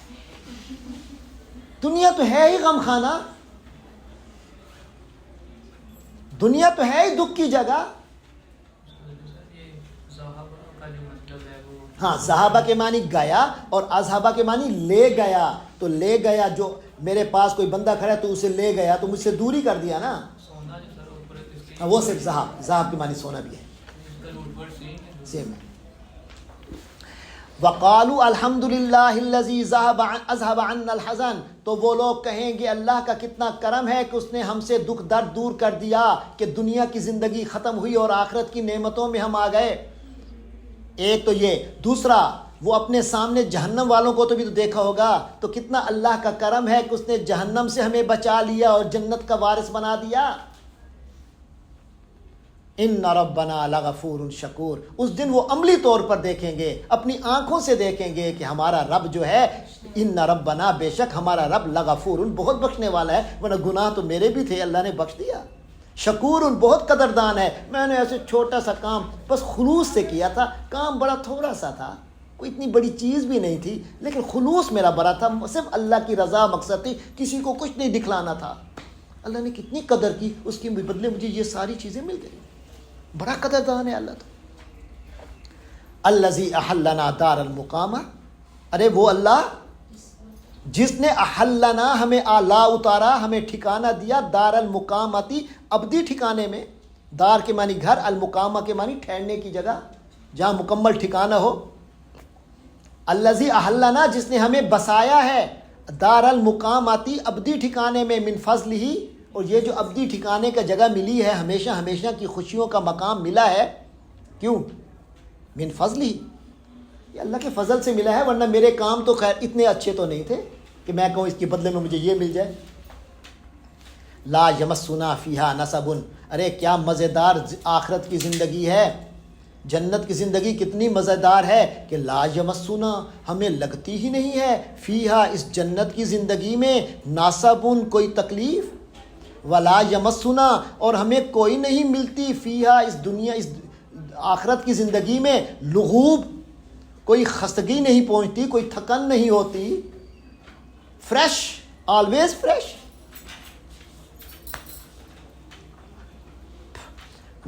دنیا تو ہے ہی غم خانہ، دنیا تو ہے ہی دکھ کی جگہ۔ ہاں، صحابہ کے معنی گیا، اور اصحابہ کے معنی لے گیا۔ تو لے گیا، جو میرے پاس کوئی بندہ کھڑا ہے تو اسے لے گیا، تو مجھ سے دوری کر دیا نا، وہ صرف ذہب کے معنی سونا بھی ہے، سیم ہے۔ وَقَالُوا الْحَمْدُ لِلَّهِ الَّذِي أَذْهَبَ عَنَّا الْحَزَنَ، تو وہ لوگ کہیں گے اللہ کا کتنا کرم ہے کہ اس نے ہم سے دکھ درد دور کر دیا، کہ دنیا کی زندگی ختم ہوئی اور آخرت کی نعمتوں میں ہم آ گئے۔ ایک تو یہ، دوسرا وہ اپنے سامنے جہنم والوں کو تو بھی تو دیکھا ہوگا، تو کتنا اللہ کا کرم ہے کہ اس نے جہنم سے ہمیں بچا لیا اور جنت کا وارث بنا دیا۔ ان ربنا لغفور شکور، اس دن وہ عملی طور پر دیکھیں گے، اپنی آنکھوں سے دیکھیں گے کہ ہمارا رب جو ہے، ان ربنا، بے شک ہمارا رب، لغفور، بہت بخشنے والا ہے، ورنہ گناہ تو میرے بھی تھے، اللہ نے بخش دیا۔ شکور، بہت قدردان ہے، میں نے ایسے چھوٹا سا کام بس خلوص سے کیا تھا، کام بڑا تھوڑا سا تھا، کوئی اتنی بڑی چیز بھی نہیں تھی، لیکن خلوص میرا بڑا تھا، صرف اللہ کی رضا مقصد تھی، کسی کو کچھ نہیں دکھلانا تھا۔ اللہ نے کتنی قدر کی، اس کے بدلے مجھے یہ ساری چیزیں مل گئی، بڑا قدردان ہے اللہ تو۔ الذی احلنا دار المقامہ، ارے وہ اللہ جس نے احلنا، ہمیں آلا اتارا، ہمیں ٹھکانہ دیا، دار المقامتی، ابدی ٹھکانے میں۔ دار کے معنی گھر، المقامہ کے معنی ٹھہرنے کی جگہ، جہاں مکمل ٹھکانہ ہو۔ الذی احلنا، جس نے ہمیں بسایا ہے، دار المقاماتی، ابدی ٹھکانے میں، من فضل ہی، اور یہ جو ابدی ٹھکانے کا جگہ ملی ہے، ہمیشہ ہمیشہ کی خوشیوں کا مقام ملا ہے، کیوں؟ من فضل ہی، یہ اللہ کے فضل سے ملا ہے، ورنہ میرے کام تو خیر اتنے اچھے تو نہیں تھے کہ میں کہوں اس کے بدلے میں مجھے یہ مل جائے۔ لا یمسنا فیہا نصب، ارے کیا مزیدار آخرت کی زندگی ہے، جنت کی زندگی کتنی مزیدار ہے کہ لا یمسنا، ہمیں لگتی ہی نہیں ہے، فیہا، اس جنت کی زندگی میں، نصب، کوئی تکلیف، ولا یمسنا، اور ہمیں کوئی نہیں ملتی، فیہا، اس دنیا، اس آخرت کی زندگی میں، لغوب، کوئی خستگی نہیں پہنچتی، کوئی تھکن نہیں ہوتی، فریش، آلویز فریش۔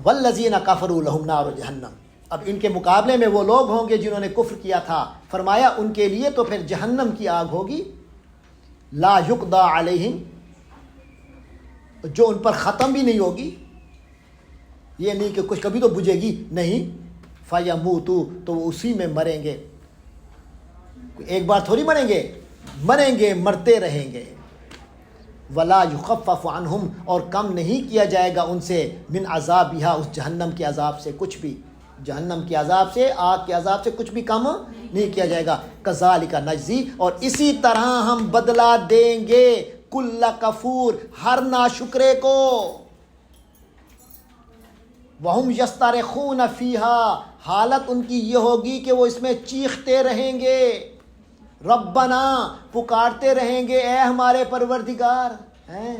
والذین کفروا لہم نار جہنم، اب ان کے مقابلے میں وہ لوگ ہوں گے جنہوں نے کفر کیا تھا، فرمایا ان کے لیے تو پھر جہنم کی آگ ہوگی، لا یقضی علیہم، جو ان پر ختم بھی نہیں ہوگی، یہ نہیں کہ کچھ کبھی تو بجھے گی، نہیں، فیموتو تو وہ اسی میں مریں گے، ایک بار تھوڑی مریں گے مرتے رہیں گے۔ ولا یخفف عنہم اور کم نہیں کیا جائے گا ان سے من عذابہا اس جہنم کے عذاب سے کچھ بھی، جہنم کے عذاب سے، آگ کے عذاب سے کچھ بھی کم نہیں کیا جائے گا۔ کذالک نجزی اور اسی طرح ہم بدلہ دیں گے کل کفور ہر ناشکرے کو، وہم یسترخون فیہا حالت ان کی یہ ہوگی کہ وہ اس میں چیختے رہیں گے، ربنا پکارتے رہیں گے اے ہمارے پروردگار، ہیں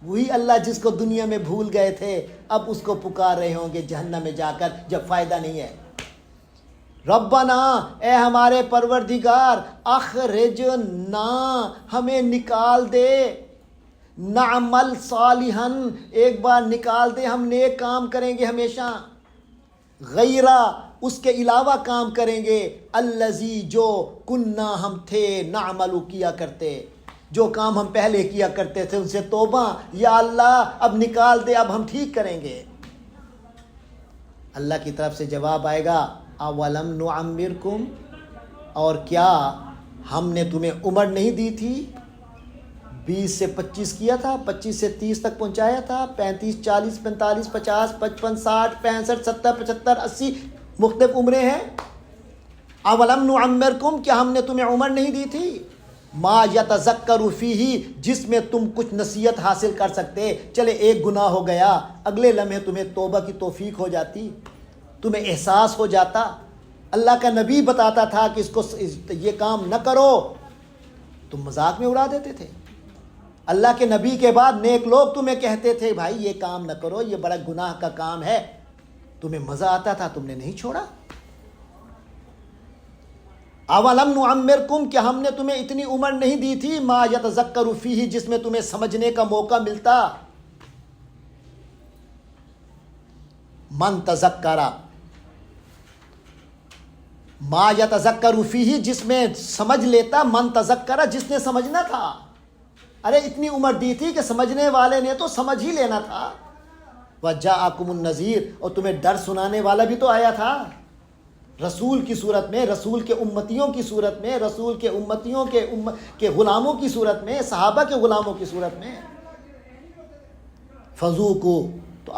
وہی اللہ جس کو دنیا میں بھول گئے تھے اب اس کو پکار رہے ہوں گے جہنم میں جا کر جب فائدہ نہیں ہے۔ ربنا اے ہمارے پروردگار اخرجنا ہمیں نکال دے، نعمل صالحا ایک بار نکال دے، ہم نیک کام کریں گے ہمیشہ، غیرہ اس کے علاوہ کام کریں گے، الذی جو کننا ہم تھے نعمل کیا کرتے، جو کام ہم پہلے کیا کرتے تھے ان سے توبہ، یا اللہ اب نکال دے، اب ہم ٹھیک کریں گے۔ اللہ کی طرف سے جواب آئے گا اولم نعمرکم اور کیا ہم نے تمہیں عمر نہیں دی تھی، 20 سے 25 کیا تھا، 25 سے 30 تک پہنچایا تھا، 35 40 45 50 55 60 65 70 75 80 مختلف عمریں ہیں۔ اولم نعمرکم کیا ہم نے تمہیں عمر نہیں دی تھی، ما یتذکر فیہ جس میں تم کچھ نصیحت حاصل کر سکتے، چلے ایک گناہ ہو گیا اگلے لمحے تمہیں توبہ کی توفیق ہو جاتی، تمہیں احساس ہو جاتا، اللہ کا نبی بتاتا تھا کہ اس کو یہ کام نہ کرو، تم مذاق میں اڑا دیتے تھے۔ اللہ کے نبی کے بعد نیک لوگ تمہیں کہتے تھے بھائی یہ کام نہ کرو، یہ بڑا گناہ کا کام ہے، تمہیں مزہ آتا تھا، تم نے نہیں چھوڑا۔ اولم نعمرکم کیا ہم نے تمہیں اتنی عمر نہیں دی تھی، ما یتذکر فیہ جس میں تمہیں سمجھنے کا موقع ملتا، من تذکر ما یتذکر فیہ جس میں سمجھ لیتا، من تذکر جس نے سمجھنا تھا، ارے اتنی عمر دی تھی کہ سمجھنے والے نے تو سمجھ ہی لینا تھا۔ وجاءکم النذیر اور تمہیں ڈر سنانے والا بھی تو آیا تھا، رسول کی صورت میں، رسول کے امتیوں کی صورت میں، رسول کے امتیوں کے غلاموں کی صورت میں، صحابہ کے غلاموں کی صورت میں۔ فذوقوا تو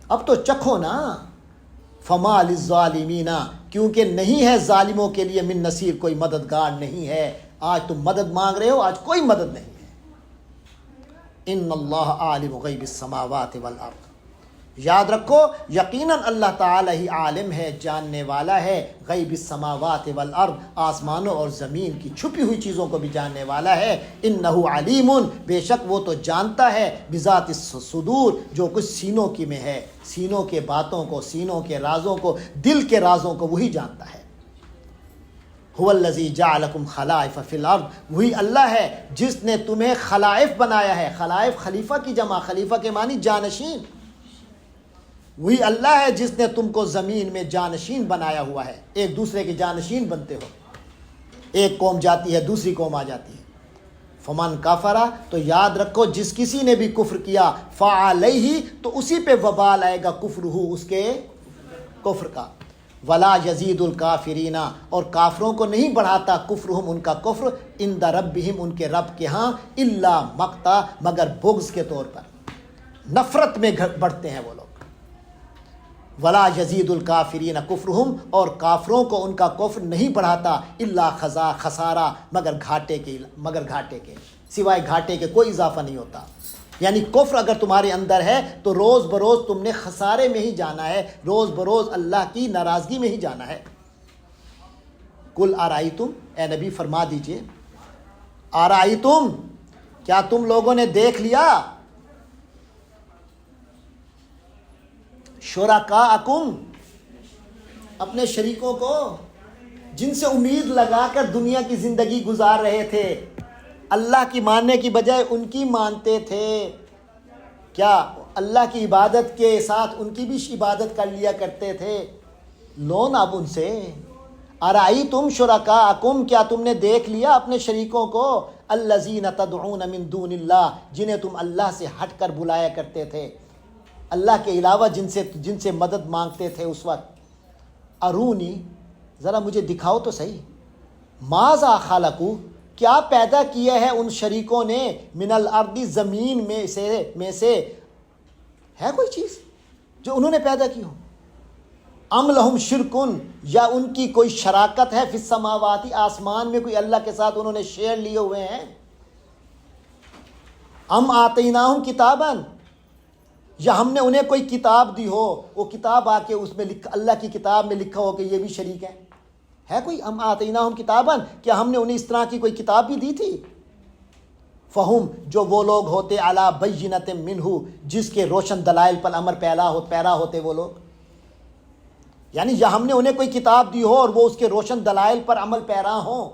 اب تو چکھو نا، فما للظالمین کیونکہ نہیں ہے ظالموں کے لیے من نصیر کوئی مددگار نہیں ہے، آج تم مدد مانگ رہے ہو، آج کوئی مدد نہیں ہے۔ ان اللہ عالم غیب السماوات والارض یاد رکھو یقیناً اللہ تعالیٰ ہی عالم ہے، جاننے والا ہے، غیب السماوات والارض آسمانوں اور زمین کی چھپی ہوئی چیزوں کو بھی جاننے والا ہے۔ انہ علیم بے شک وہ تو جانتا ہے، بذات الصدور جو کچھ سینوں کی میں ہے، سینوں کے باتوں کو، سینوں کے رازوں کو، دل کے رازوں کو وہی جانتا ہے۔ هو الذی جعلکم خلائف فی الارض وہی اللہ ہے جس نے تمہیں خلائف بنایا ہے، خلائف خلیفہ کی جمع، خلیفہ کے معنی جانشین، وہی اللہ ہے جس نے تم کو زمین میں جانشین بنایا ہوا ہے، ایک دوسرے کے جانشین بنتے ہو، ایک قوم جاتی ہے دوسری قوم آ جاتی ہے۔ فمن کفر تو یاد رکھو جس کسی نے بھی کفر کیا، فعلیہ تو اسی پہ وبال آئے گا کفرہ اس کے کفر کا، ولا یزید الکافرین اور کافروں کو نہیں بڑھاتا کفرہم ان کا کفر، عند ربہم ان کے رب کے ہاں، الا مقتا مگر بغض کے طور پر، نفرت میں بڑھتے ہیں وہ لوگ۔ ولا یزید الکافرین کفرہم اور کافروں کو ان کا کفر نہیں بڑھاتا، الا خسارہ مگر گھاٹے کے سوائے گھاٹے کے کوئی اضافہ نہیں ہوتا۔ یعنی کفر اگر تمہارے اندر ہے تو روز بروز تم نے خسارے میں ہی جانا ہے، روز بروز اللہ کی ناراضگی میں ہی جانا ہے۔ قل ارائیتم اے نبی فرما دیجئے، ارائیتم کیا تم لوگوں نے دیکھ لیا، شرکاءکم اپنے شریکوں کو جن سے امید لگا کر دنیا کی زندگی گزار رہے تھے، اللہ کی ماننے کی بجائے ان کی مانتے تھے، کیا اللہ کی عبادت کے ساتھ ان کی بھی عبادت کر لیا کرتے تھے، لو نا اب ان سے۔ ارائیتم شرکاءکم کیا تم نے دیکھ لیا اپنے شریکوں کو، الذین تدعون من دون اللہ جنہیں تم اللہ سے ہٹ کر بلایا کرتے تھے، اللہ کے علاوہ جن سے مدد مانگتے تھے اس وقت، ارونی، ذرا مجھے دکھاؤ تو صحیح، ماذا خلقو، کیا پیدا کیا ہے ان شریکوں نے، من الارض، زمین میں سے ہے کوئی چیز جو انہوں نے پیدا کی ہو، ام لہم شرکن، یا ان کی کوئی شراکت ہے، فی السماوات، آسمان میں کوئی اللہ کے ساتھ انہوں نے شیئر لیے ہوئے ہیں، ام آتیناہم کتابا، یا ہم نے انہیں کوئی کتاب دی ہو، وہ کتاب آ کے اس میں اللہ کی کتاب میں لکھا ہو کہ یہ بھی شریک ہیں، ہے کوئی؟ ام آتیناہم کتابا، کیا ہم نے انہیں اس طرح کی کوئی کتاب بھی دی تھی؟ فہم، جو وہ لوگ ہوتے، علی بینۃ منہ، جس کے روشن دلائل پر امر پیرا ہوتے وہ لوگ، یعنی یا ہم نے انہیں کوئی کتاب دی ہو اور وہ اس کے روشن دلائل پر عمل پیرا ہوں،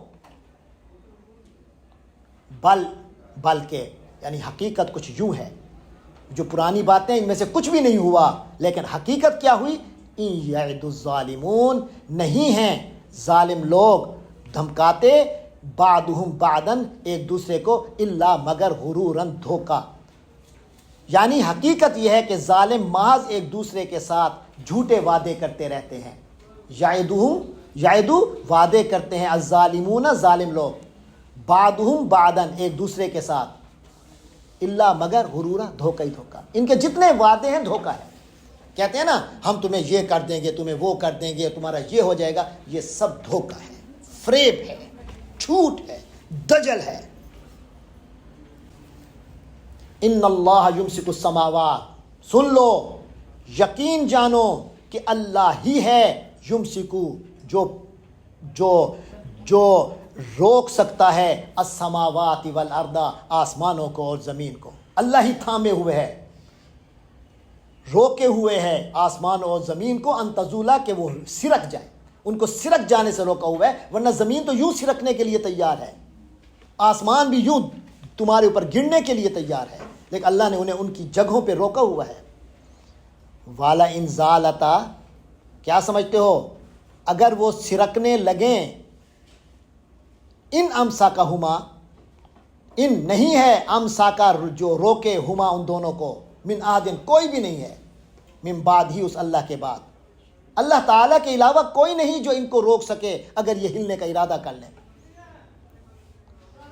بلکہ یعنی حقیقت کچھ یوں ہے، جو پرانی باتیں ان میں سے کچھ بھی نہیں ہوا، لیکن حقیقت کیا ہوئی، ان یعد الظالمون، نہیں ہیں ظالم لوگ دھمکاتے، بعضهم بعضا، ایک دوسرے کو، الا مگر غرورا، دھوکا، یعنی حقیقت یہ ہے کہ ظالم محض ایک دوسرے کے ساتھ جھوٹے وعدے کرتے رہتے ہیں، یعدو وعدے کرتے ہیں، الظالمون، ظالم لوگ، بعضهم بعضا، ایک دوسرے کے ساتھ، الا مگر غرورا، دھوکا ہی دھوکا، ان کے جتنے وعدے ہیں دھوکا ہے، کہتے ہیں نا ہم تمہیں یہ کر دیں گے، تمہیں وہ کر دیں گے، تمہارا یہ ہو جائے گا، یہ سب دھوکا ہے، فریب ہے، جھوٹ ہے، دجل ہے۔ ان اللہ یمسک السماوات، سن لو، یقین جانو کہ اللہ ہی ہے، یمسکو، جو روک سکتا ہے، السماوات والارض، آسمانوں کو اور زمین کو، اللہ ہی تھامے ہوئے ہے، روکے ہوئے ہے آسمان اور زمین کو، ان تزولا، کہ وہ سرک جائے، ان کو سرک جانے سے روکا ہوا ہے، ورنہ زمین تو یوں سرکنے کے لیے تیار ہے، آسمان بھی یوں تمہارے اوپر گرنے کے لیے تیار ہے، لیکن اللہ نے انہیں ان کی جگہوں پہ روکا ہوا ہے۔ والا ان زالتا، کیا سمجھتے ہو، اگر وہ سرکنے لگیں، ان امساکہما، ان نہیں ہے، امساکا، جو روکے، ہما، ان دونوں کو، من آدن، کوئی بھی نہیں ہے، من بعد ہی، اس اللہ کے بعد، اللہ تعالیٰ کے علاوہ کوئی نہیں جو ان کو روک سکے اگر یہ ہلنے کا ارادہ کر لیں۔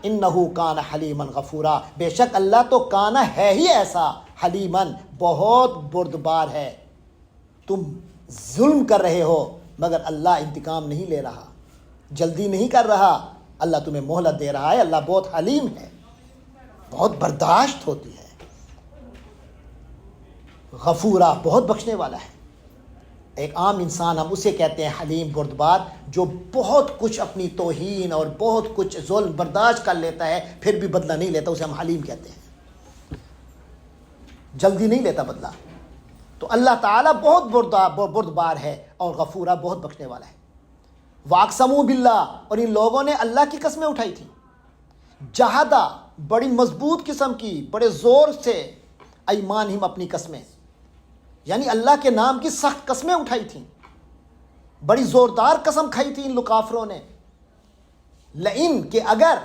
انہو کان حلیما غفورا، بے شک اللہ تو کانا ہے ہی ایسا، حلیمن، بہت بردبار ہے، تم ظلم کر رہے ہو مگر اللہ انتقام نہیں لے رہا، جلدی نہیں کر رہا، اللہ تمہیں مہلت دے رہا ہے، اللہ بہت حلیم ہے، بہت برداشت ہوتی ہے، غفورا، بہت بخشنے والا ہے۔ ایک عام انسان ہم اسے کہتے ہیں حلیم، بردبار، جو بہت کچھ اپنی توہین اور بہت کچھ ظلم برداشت کر لیتا ہے پھر بھی بدلہ نہیں لیتا، اسے ہم حلیم کہتے ہیں، جلدی نہیں لیتا بدلہ۔ تو اللہ تعالیٰ بہت بردبار ہے اور غفورا، بہت بخشنے والا ہے۔ واقسموا باللہ، اور ان لوگوں نے اللہ کی قسمیں اٹھائی تھیں، جہادہ، بڑی مضبوط قسم کی، بڑے زور سے، ایمانہم، اپنی قسمیں، یعنی اللہ کے نام کی سخت قسمیں اٹھائی تھیں، بڑی زوردار قسم کھائی تھی ان لکافروں نے، لئن، کہ اگر،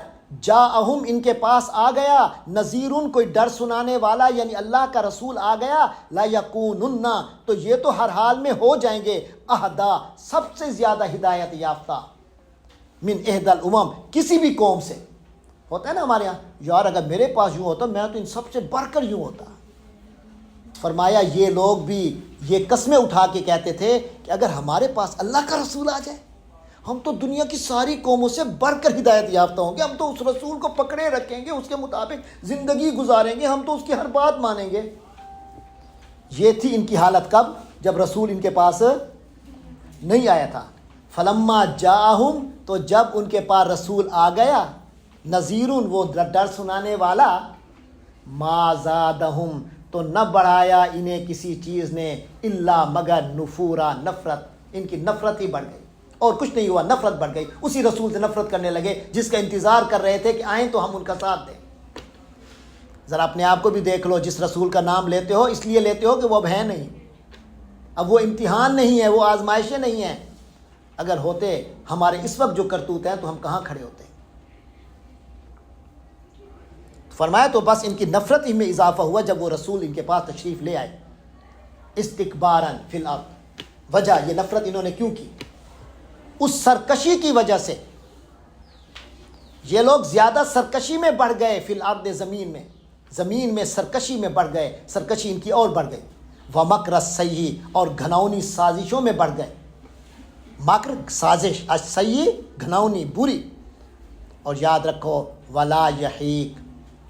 جاءہم، ان کے پاس آ گیا، نذیرن، کوئی ڈر سنانے والا، یعنی اللہ کا رسول آ گیا، لا یکونن، تو یہ تو ہر حال میں ہو جائیں گے، اہدا، سب سے زیادہ ہدایت یافتہ، من احد الامم، کسی بھی قوم سے۔ ہوتا ہے نا ہمارے یہاں، یار اگر میرے پاس یوں ہوتا میں تو ان سب سے بڑھ کر یوں ہوتا۔ فرمایا یہ لوگ بھی یہ قسمیں اٹھا کے کہتے تھے کہ اگر ہمارے پاس اللہ کا رسول آ جائے ہم تو دنیا کی ساری قوموں سے بڑھ کر ہدایت یافتہ ہوں گے، ہم تو اس رسول کو پکڑے رکھیں گے، اس کے مطابق زندگی گزاریں گے، ہم تو اس کی ہر بات مانیں گے۔ یہ تھی ان کی حالت کب؟ جب رسول ان کے پاس نہیں آیا تھا۔ فلما جاءہم، تو جب ان کے پاس رسول آ گیا، نذیرun، وہ ڈر سنانے والا، ما زادہم، تو نہ بڑھایا انہیں کسی چیز نے، الا مگر نفورا، نفرت، ان کی نفرت ہی بڑھ گئی، اور کچھ نہیں ہوا، نفرت بڑھ گئی، اسی رسول سے نفرت کرنے لگے جس کا انتظار کر رہے تھے کہ آئیں تو ہم ان کا ساتھ دیں۔ ذرا اپنے آپ کو بھی دیکھ لو، جس رسول کا نام لیتے ہو اس لیے لیتے ہو کہ وہ اب ہے نہیں، اب وہ امتحان نہیں ہے، وہ آزمائشیں نہیں ہیں، اگر ہوتے ہمارے اس وقت جو کرتوت ہیں تو ہم کہاں کھڑے ہوتے۔ فرمایا تو بس ان کی نفرت ہی میں اضافہ ہوا جب وہ رسول ان کے پاس تشریف لے آئے، استکباراً فی الارض، وجہ یہ نفرت انہوں نے کیوں کی؟ اس سرکشی کی وجہ سے یہ لوگ زیادہ سرکشی میں بڑھ گئے، فی الارض زمین میں سرکشی میں بڑھ گئے، سرکشی ان کی اور بڑھ گئی، ومکر السیئ اور گھناؤنی سازشوں میں بڑھ گئے، مکر سازش، السیئ گھناؤنی بری، اور یاد رکھو ولا یحیق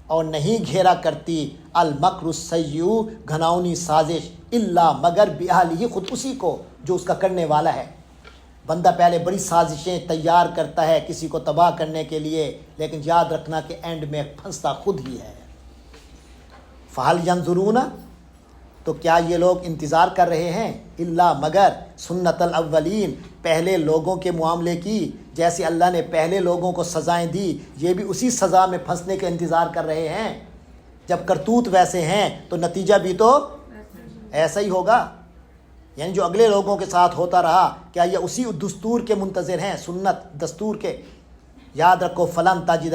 اور نہیں گھیرا کرتی المکر السیئ گھناؤنی سازش الا مگر باہلہ خود اسی کو جو اس کا کرنے والا ہے۔ بندہ پہلے بڑی سازشیں تیار کرتا ہے کسی کو تباہ کرنے کے لیے، لیکن یاد رکھنا کہ اینڈ میں پھنستا خود ہی ہے۔ فہل ینظرون تو کیا یہ لوگ انتظار کر رہے ہیں الا مگر سنت الاولین پہلے لوگوں کے معاملے کی، جیسے اللہ نے پہلے لوگوں کو سزائیں دی، یہ بھی اسی سزا میں پھنسنے کا انتظار کر رہے ہیں۔ جب کرتوت ویسے ہیں تو نتیجہ بھی تو ایسا ہی ہوگا، یعنی جو اگلے لوگوں کے ساتھ ہوتا رہا کیا یہ اسی دستور کے منتظر ہیں، سنت دستور کے؟ یاد رکھو فلن تجد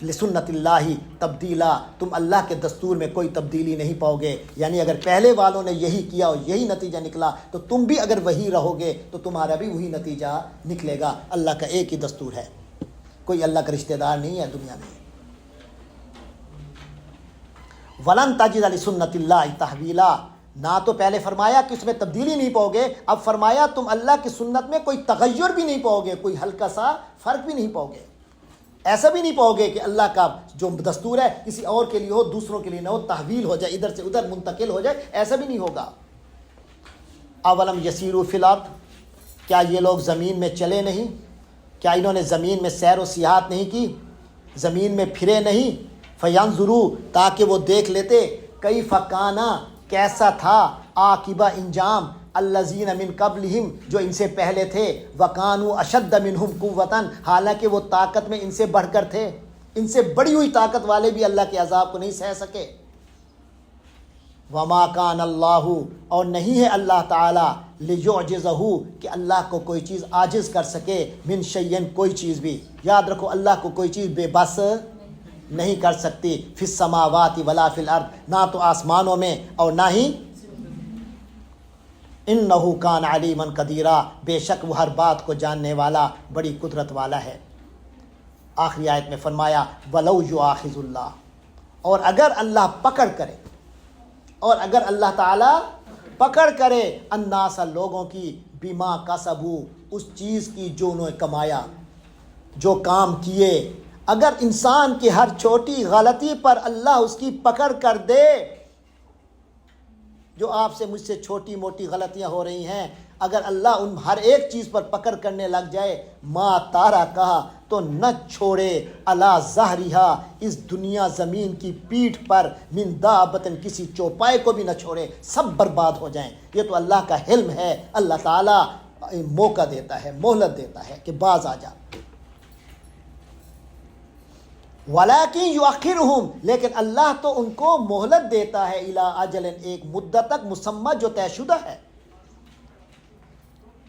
لسنت اللہ تبدیلا، تم اللہ کے دستور میں کوئی تبدیلی نہیں پاؤ گے، یعنی اگر پہلے والوں نے یہی کیا اور یہی نتیجہ نکلا تو تم بھی اگر وہی رہو گے تو تمہارا بھی وہی نتیجہ نکلے گا۔ اللہ کا ایک ہی دستور ہے، کوئی اللہ کا رشتہ دار نہیں ہے دنیا میں۔ ولن تجد لسنت اللہ تحویلا، نہ تو پہلے فرمایا کہ اس میں تبدیلی نہیں پاؤ گے، اب فرمایا تم اللہ کی سنت میں کوئی تغیر بھی نہیں پاؤ گے، کوئی ہلکا سا فرق بھی نہیں پاؤ گے، ایسا بھی نہیں پاؤ گے کہ اللہ کا جو دستور ہے کسی اور کے لیے ہو دوسروں کے لیے نہ ہو، تحویل ہو جائے، ادھر سے ادھر منتقل ہو جائے، ایسا بھی نہیں ہوگا۔ اولم یسیروا فی الارض کیا یہ لوگ زمین میں چلے نہیں؟ کیا انہوں نے زمین میں سیر و سیاحت نہیں کی، زمین میں پھرے نہیں؟ فینظروا تاکہ وہ دیکھ لیتے کیف کان کیسا تھا عاقبہ انجام الذین من قبلہم جو ان سے پہلے تھے، وکانوا اشد منہم قوۃ حالانکہ وہ طاقت میں ان سے بڑھ کر تھے، ان سے بڑی ہوئی طاقت والے بھی اللہ کے عذاب کو نہیں سہ سکے۔ وما کان اللہ اور نہیں ہے اللہ تعالی لیعجزہ کہ اللہ کو کوئی چیز عاجز کر سکے، من شیئن کوئی چیز بھی، یاد رکھو اللہ کو کوئی چیز بے بس نہیں کر سکتی، فی السماوات ولا فی الارض نہ تو آسمانوں میں اور نہ ہی، انہ کان علیما قدیرا بے شک وہ ہر بات کو جاننے والا بڑی قدرت والا ہے۔ آخری آیت میں فرمایا ولو یؤاخذ اللہ اور اگر اللہ پکڑ کرے، اور اگر اللہ تعالی پکڑ کرے الناس لوگوں کی بما کسبوا اس چیز کی جو انہوں نے کمایا، جو کام کیے، اگر انسان کی ہر چھوٹی غلطی پر اللہ اس کی پکڑ کر دے، جو آپ سے مجھ سے چھوٹی موٹی غلطیاں ہو رہی ہیں، اگر اللہ ان ہر ایک چیز پر پکڑ کرنے لگ جائے، ما تارا کہا تو نہ چھوڑے علی ظہرہا اس دنیا زمین کی پیٹھ پر من دابتن کسی چوپائے کو بھی نہ چھوڑے، سب برباد ہو جائیں۔ یہ تو اللہ کا حلم ہے، اللہ تعالیٰ موقع دیتا ہے، مہلت دیتا ہے کہ باز آ جا۔ وَلَٰكِن يُؤَخِّرُهُمْ لیکن اللہ تو ان کو مہلت دیتا ہے اِلَىٰ أَجَلٍ ایک مدت تک مسمى جو طے شدہ ہے۔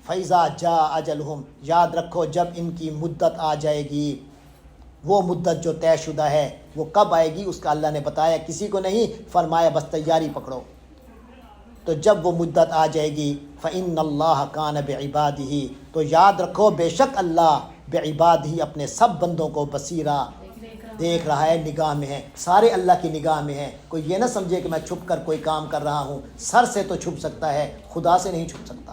فَإِذَا جَاءَ أَجَلُهُمْ یاد رکھو جب ان کی مدت آ جائے گی، وہ مدت جو طے شدہ ہے وہ کب آئے گی اس کا اللہ نے بتایا، کسی کو نہیں فرمایا، بس تیاری پکڑو۔ تو جب وہ مدت آ جائے گی فَإِنَّ اللَّهَ كَانَ بِعِبَادِهِ تو یاد رکھو بے شک اللہ بعبادہ اپنے سب بندوں کو بصیرا دیکھ رہا ہے، نگاہ میں ہے، سارے اللہ کی نگاہ میں ہیں۔ کوئی یہ نہ سمجھے کہ میں چھپ کر کوئی کام کر رہا ہوں، سر سے تو چھپ سکتا ہے، خدا سے نہیں چھپ سکتا۔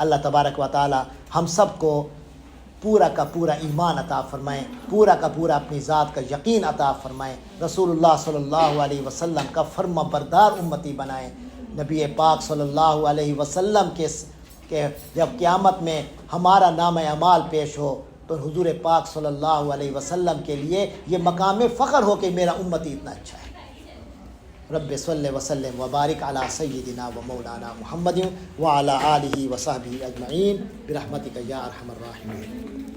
اللہ تبارک و تعالی ہم سب کو پورا کا پورا ایمان عطا فرمائیں، پورا کا پورا اپنی ذات کا یقین عطا فرمائیں، رسول اللہ صلی اللہ علیہ وسلم کا فرما بردار امتی بنائیں، نبی پاک صلی اللہ علیہ وسلم کے جب قیامت میں ہمارا نام اعمال پیش ہو تو حضور پاک صلی اللہ علیہ وسلم کے لیے یہ مقام فخر ہو کہ میرا امتی اتنا اچھا ہے۔ رب صلی وسلم وبارک علی سیدنا و مولانا محمد وعلی آلہ وصحبہ اجمعین برحمتک یا ارحم الراحمین۔